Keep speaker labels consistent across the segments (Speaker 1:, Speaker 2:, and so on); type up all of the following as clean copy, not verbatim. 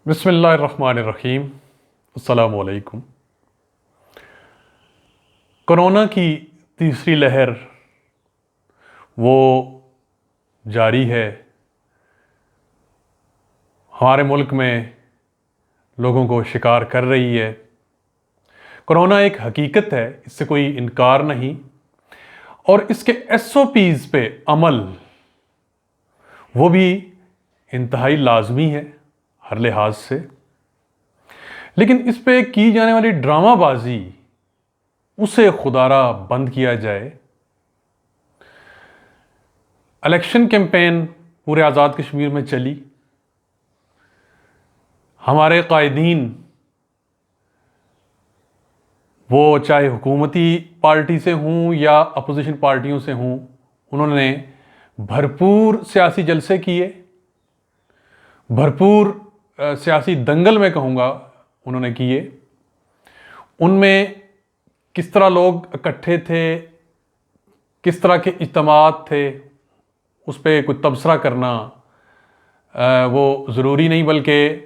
Speaker 1: بسم اللہ الرحمن الرحیم۔ السلام علیکم۔ کرونا کی تیسری لہر وہ جاری ہے، ہمارے ملک میں لوگوں کو شکار کر رہی ہے۔ کرونا ایک حقیقت ہے، اس سے کوئی انکار نہیں، اور اس کے SOPs پہ عمل وہ بھی انتہائی لازمی ہے ہر لحاظ سے، لیکن اس پہ کی جانے والی ڈرامہ بازی اسے خدارا بند کیا جائے۔ الیکشن کیمپین پورے آزاد کشمیر میں چلی، ہمارے قائدین وہ چاہے حکومتی پارٹی سے ہوں یا اپوزیشن پارٹیوں سے ہوں، انہوں نے بھرپور سیاسی جلسے کیے، بھرپور سیاسی دنگل میں کہوں گا انہوں نے کیے۔ ان میں کس طرح لوگ اکٹھے تھے، کس طرح کے اجتماعات تھے، اس پہ کوئی تبصرہ کرنا وہ ضروری نہیں، بلکہ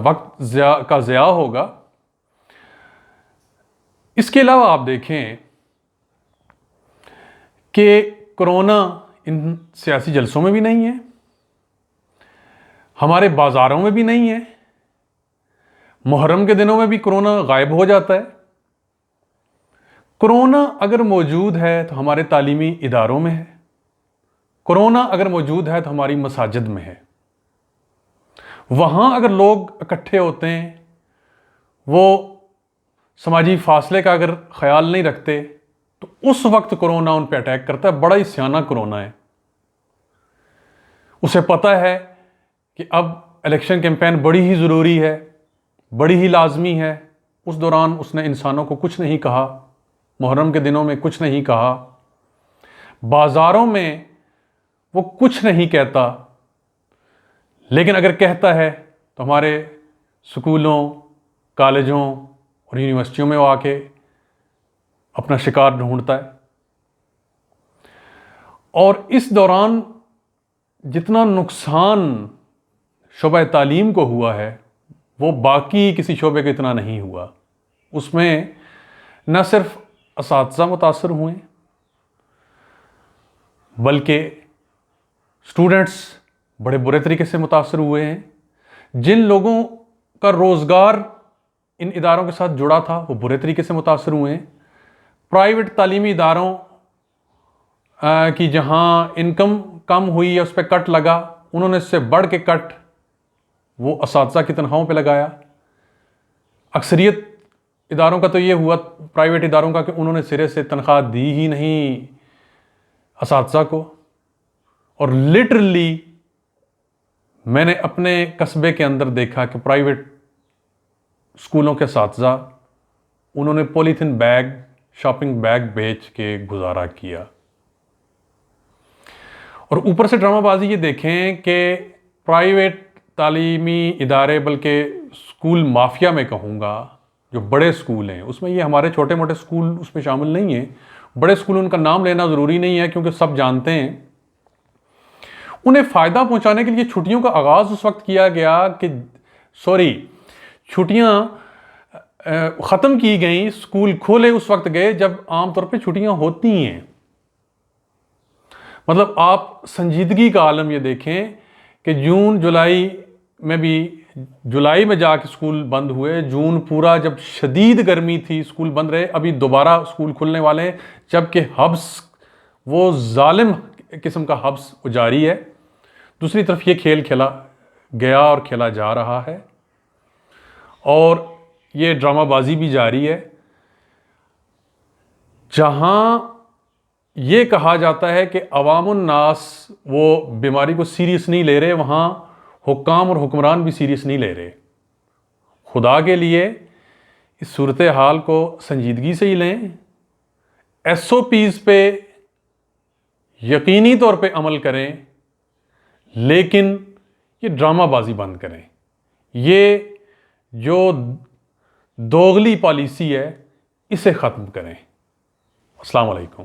Speaker 1: وقت کا ضیاع ہوگا۔ اس کے علاوہ آپ دیکھیں کہ کرونا ان سیاسی جلسوں میں بھی نہیں ہے، ہمارے بازاروں میں بھی نہیں ہے، محرم کے دنوں میں بھی کرونا غائب ہو جاتا ہے۔ کرونا اگر موجود ہے تو ہمارے تعلیمی اداروں میں ہے، کرونا اگر موجود ہے تو ہماری مساجد میں ہے۔ وہاں اگر لوگ اکٹھے ہوتے ہیں، وہ سماجی فاصلے کا اگر خیال نہیں رکھتے، تو اس وقت کرونا ان پہ اٹیک کرتا ہے۔ بڑا ہی سیانہ کرونا ہے، اسے پتہ ہے کہ اب الیکشن کیمپین بڑی ہی ضروری ہے، بڑی ہی لازمی ہے۔ اس دوران اس نے انسانوں کو کچھ نہیں کہا، محرم کے دنوں میں کچھ نہیں کہا، بازاروں میں وہ کچھ نہیں کہتا، لیکن اگر کہتا ہے تو ہمارے سکولوں، کالجوں اور یونیورسٹیوں میں وہ آ کے اپنا شکار ڈھونڈتا ہے۔ اور اس دوران جتنا نقصان شعبہ تعلیم کو ہوا ہے وہ باقی کسی شعبے کو اتنا نہیں ہوا۔ اس میں نہ صرف اساتذہ متاثر ہوئے بلکہ اسٹوڈنٹس بڑے برے طریقے سے متاثر ہوئے ہیں۔ جن لوگوں کا روزگار ان اداروں کے ساتھ جڑا تھا وہ برے طریقے سے متاثر ہوئے ہیں۔ پرائیویٹ تعلیمی اداروں کی جہاں انکم کم ہوئی یا اس پہ کٹ لگا، انہوں نے اس سے بڑھ کے کٹ وہ اساتذہ کی تنخواہوں پہ لگایا۔ اکثریت اداروں کا تو یہ ہوا، پرائیویٹ اداروں کا، کہ انہوں نے سرے سے تنخواہ دی ہی نہیں اساتذہ کو۔ اور لٹرلی میں نے اپنے قصبے کے اندر دیکھا کہ پرائیویٹ اسکولوں کے اساتذہ انہوں نے پولیتھین بیگ، شاپنگ بیگ بیچ کے گزارا کیا۔ اور اوپر سے ڈرامہ بازی یہ دیکھیں کہ پرائیویٹ تعلیمی ادارے، بلکہ اسکول مافیا میں کہوں گا، جو بڑے اسکول ہیں، اس میں یہ ہمارے چھوٹے موٹے اسکول اس میں شامل نہیں ہیں، بڑے اسکول ان کا نام لینا ضروری نہیں ہے کیونکہ سب جانتے ہیں، انہیں فائدہ پہنچانے کے لیے چھٹیوں کا آغاز اس وقت کیا گیا کہ چھٹیاں ختم کی گئیں، اسکول کھولے اس وقت گئے جب عام طور پہ چھٹیاں ہوتی ہیں۔ مطلب آپ سنجیدگی کا عالم یہ دیکھیں کہ جون جولائی میں بھی، جولائی میں جا کے اسکول بند ہوئے، جون پورا جب شدید گرمی تھی اسکول بند رہے، ابھی دوبارہ اسکول کھلنے والے ہیں، جبکہ حبس وہ ظالم قسم کا حبس جاری ہے۔ دوسری طرف یہ کھیل کھیلا گیا اور کھیلا جا رہا ہے، اور یہ ڈرامہ بازی بھی جاری ہے۔ جہاں یہ کہا جاتا ہے کہ عوام الناس وہ بیماری کو سیریس نہیں لے رہے، وہاں حکام اور حکمران بھی سیریس نہیں لے رہے۔ خدا کے لیے اس صورتحال کو سنجیدگی سے ہی لیں، SOPs پہ یقینی طور پہ عمل کریں، لیکن یہ ڈرامہ بازی بند کریں۔ یہ جو دوغلی پالیسی ہے اسے ختم کریں۔ السلام علیکم۔